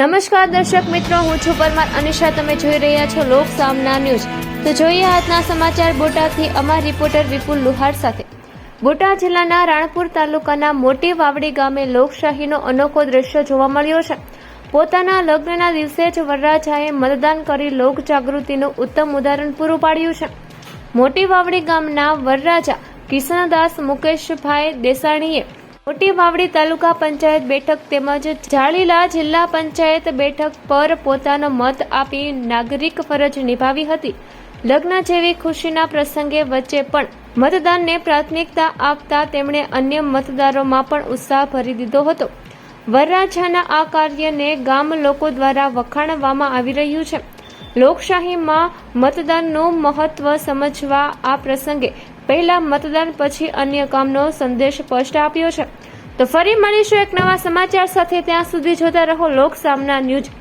નમસ્કાર દર્શક મિત્રો, હું છું પરમાર અનિશા. તમે જોઈ રહ્યા છો લોક સામના ન્યૂઝ. તો જોઈએ આજના સમાચાર બોટાદથી અમારા રિપોર્ટર વિપુલ લુહાર સાથે. બોટાદ જિલ્લાના રાણપુર તાલુકાના મોટી વાવડી ગામે લોકશાહીનો અનોખો દ્રશ્ય જોવા મળ્યો છે. પોતાના લગ્નના દિવસે જ વરરાજાએ મતદાન કરી લોક જાગૃતિનું ઉત્તમ ઉદાહરણ પૂરું પાડ્યું છે. મોટી વાવડી ગામના વરરાજા કિશનદાસ મુકેશભાઈ દેસાણીએ મોટી વાવડી તાલુકા પંચાયત બેઠક તેમજ જાળીલા જિલ્લા પંચાયત બેઠક પર પોતાનો મત આપી નાગરિક ફરજ નિભાવી હતી. લગ્ન જેવી ખુશીના પ્રસંગે વચ્ચે પણ મતદાનને પ્રાથમિકતા આપતા તેમણે અન્ય મતદારોમાં પણ ઉત્સાહ ભરી દીધો હતો. વરરાજાના આ કાર્યને ગામ લોકો દ્વારા વખાણવામાં આવી રહ્યું છે. લોકશાહીમાં મતદાનનું મહત્વ સમજવા આ પ્રસંગે પહેલા મતદાન પછી અન્ય કામનો સંદેશ સ્પષ્ટ આપ્યો છે. તો ફરી મળીશું એક નવા સમાચાર સાથે. ત્યાં સુધી જોતા રહો લોક સામના ન્યૂઝ.